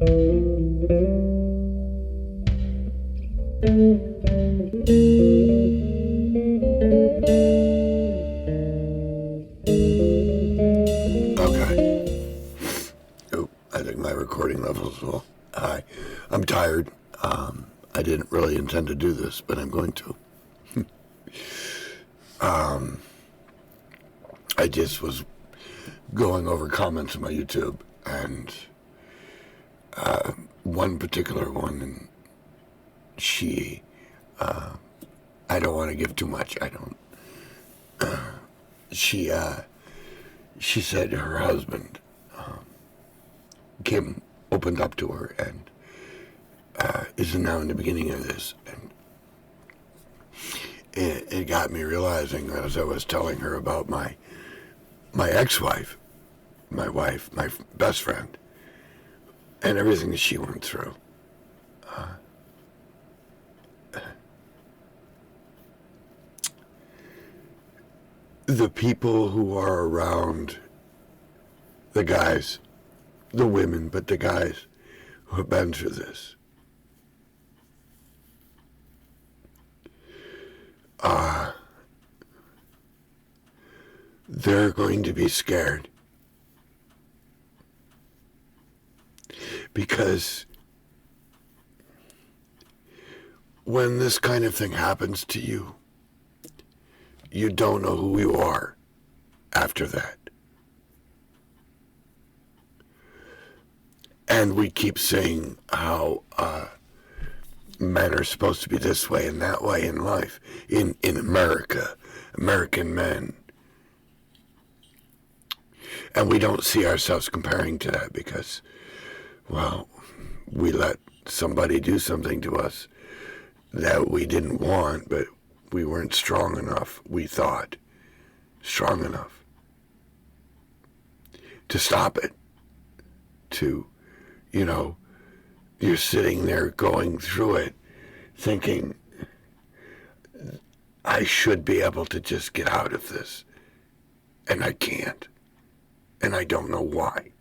I think my recording levels will high. I'm tired. I didn't really intend to do this, but I'm going to. I just was going over comments on my YouTube, and one particular one, and she, I don't want to give too much. I don't. She said her husband opened up to her, and is now in the beginning of this, and it got me realizing as I was telling her about my ex-wife, my wife, my best friend, and everything that she went through. The people who are around the guys, the women, but the guys who have been through this, they're going to be scared. Because when this kind of thing happens to you, you don't know who you are after that. And we keep saying how men are supposed to be this way and that way in life, in America, American men. And we don't see ourselves comparing to that because, well, we let somebody do something to us that we didn't want, but we weren't strong enough, we thought, strong enough to stop it, to, you're sitting there going through it thinking, I should be able to just get out of this, and I can't, and I don't know why.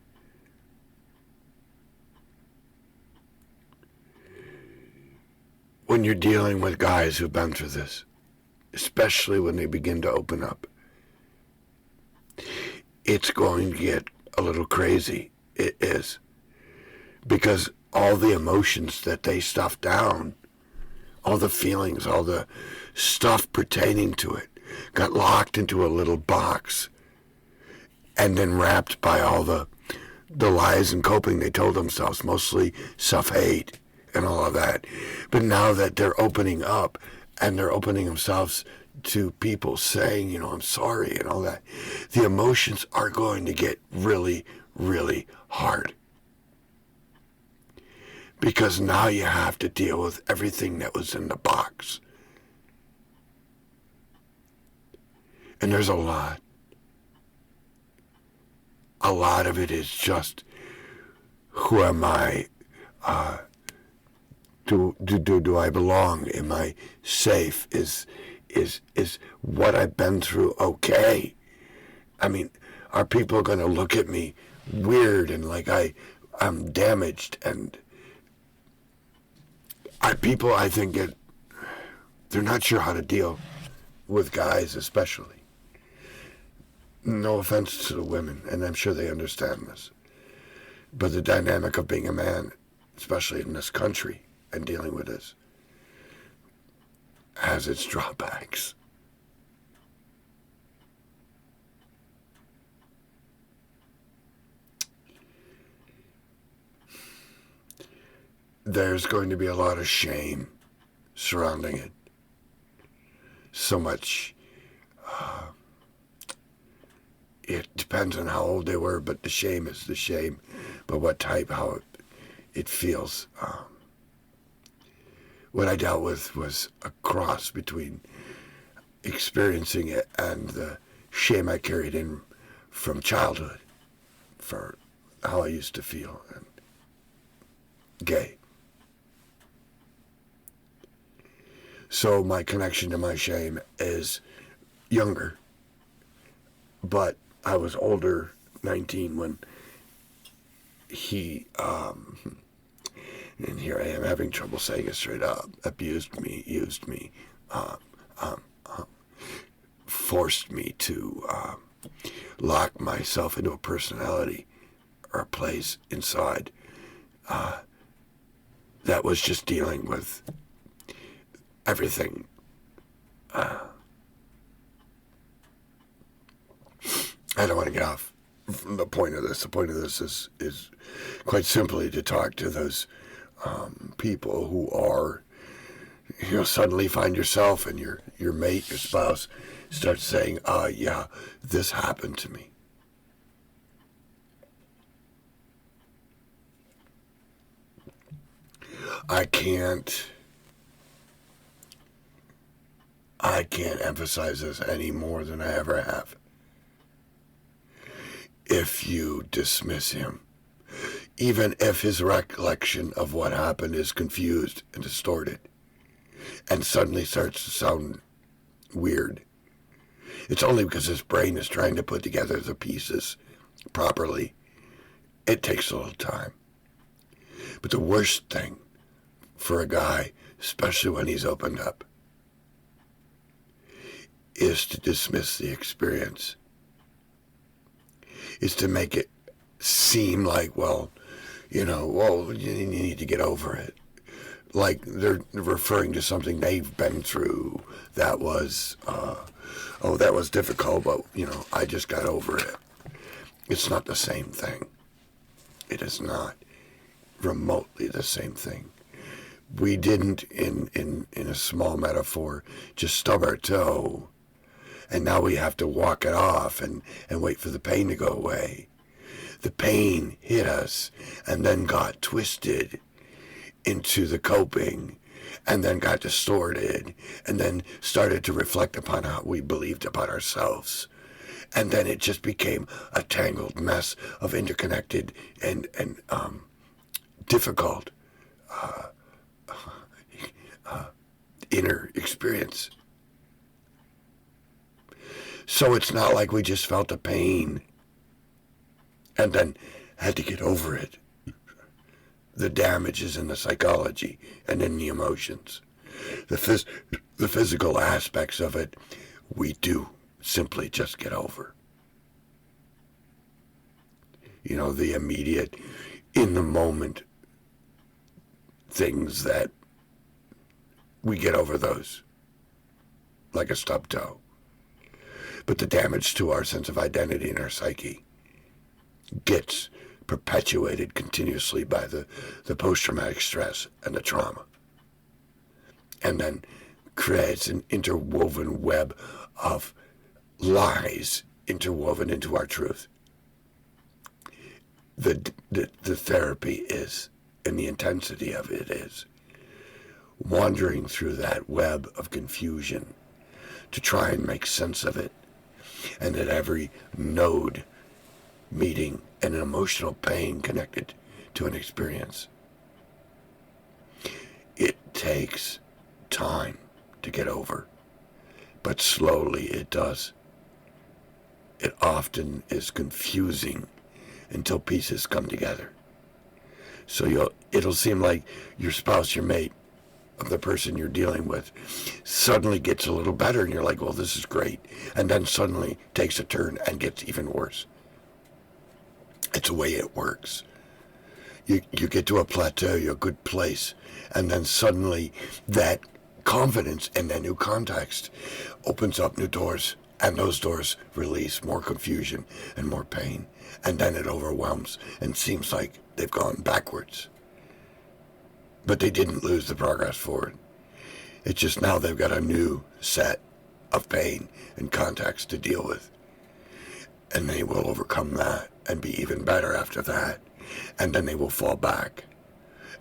When you're dealing with guys who've been through this, especially when they begin to open up, it's going to get a little crazy. It is. Because all the emotions that they stuff down, all the feelings, all the stuff pertaining to it, got locked into a little box and then wrapped by all the lies and coping they told themselves, mostly self-hate and all of that. But now that they're opening up and they're opening themselves to people saying, I'm sorry and all that, the emotions are going to get really, really hard. Because now you have to deal with everything that was in the box. And there's a lot. A lot of it is just, who am I? Do I belong? Am I safe? Is what I've been through okay? I mean, are people going to look at me weird and like I'm damaged? And people, I think, they're not sure how to deal with guys, especially. No offense to the women, and I'm sure they understand this. But the dynamic of being a man, especially in this country, and dealing with this, has its drawbacks. There's going to be a lot of shame surrounding it. So much. It depends on how old they were, but the shame is the shame. But what type, how it feels. What I dealt with was a cross between experiencing it and the shame I carried in from childhood for how I used to feel and gay. So my connection to my shame is younger, but I was older, 19, when he and here I am having trouble saying it straight up, abused me, used me, forced me to lock myself into a personality or a place inside that was just dealing with everything. I don't want to get off from the point of this. The point of this is quite simply to talk to those people who are, suddenly find yourself and your mate, your spouse, starts saying, yeah, this happened to me. I can't emphasize this any more than I ever have. If you dismiss him, even if his recollection of what happened is confused and distorted, and suddenly starts to sound weird, it's only because his brain is trying to put together the pieces properly. It takes a little time. But the worst thing for a guy, especially when he's opened up, is to dismiss the experience. Is to make it seem like, well, you need to get over it. Like they're referring to something they've been through that was, that was difficult, but, I just got over it. It's not the same thing. It is not remotely the same thing. We didn't, in a small metaphor, just stub our toe, and now we have to walk it off and wait for the pain to go away. The pain hit us and then got twisted into the coping, and then got distorted, and then started to reflect upon how we believed about ourselves. And then it just became a tangled mess of interconnected and difficult inner experience. So it's not like we just felt the pain and then had to get over it. The damage is in the psychology and in the emotions. The physical aspects of it, we do simply just get over. The immediate, in the moment things that we get over those like a stub toe. But the damage to our sense of identity and our psyche gets perpetuated continuously by the post-traumatic stress and the trauma. And then creates an interwoven web of lies interwoven into our truth. The therapy is, and the intensity of it is, wandering through that web of confusion to try and make sense of it. And at every node meeting an emotional pain connected to an experience. It takes time to get over, but slowly it does. It often is confusing until pieces come together. So it'll seem like your spouse, your mate, of the person you're dealing with suddenly gets a little better, and you're like, well, this is great. And then suddenly takes a turn and gets even worse. It's the way it works. You get to a plateau, a good place, and then suddenly that confidence in that new context opens up new doors, and those doors release more confusion and more pain, and then it overwhelms and seems like they've gone backwards. But they didn't lose the progress forward. It's just now they've got a new set of pain and context to deal with. And they will overcome that and be even better after that. And then they will fall back.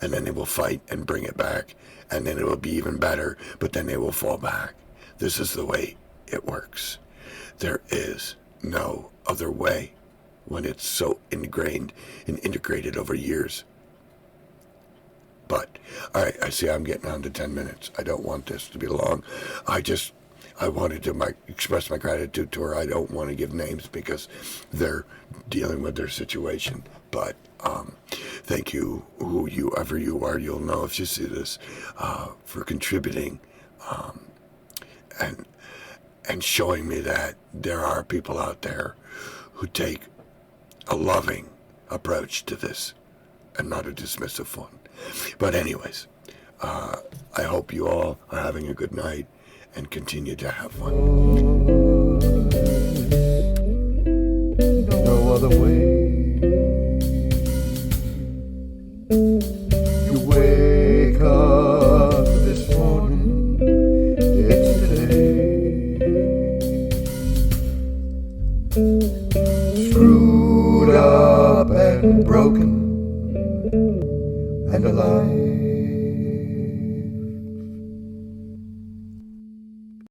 And then they will fight and bring it back. And then it will be even better, but then they will fall back. This is the way it works. There is no other way when it's so ingrained and integrated over years. But, all right, I see I'm getting on to 10 minutes. I don't want this to be long. I wanted to express my gratitude to her. I don't want to give names because they're dealing with their situation. But Thank you, whoever you are. You'll know if you see this, for contributing, and showing me that there are people out there who take a loving approach to this and not a dismissive one. But anyways, I hope you all are having a good night and continue to have one. No other way. You wake up this morning, it's today. Screwed up and broken and alive.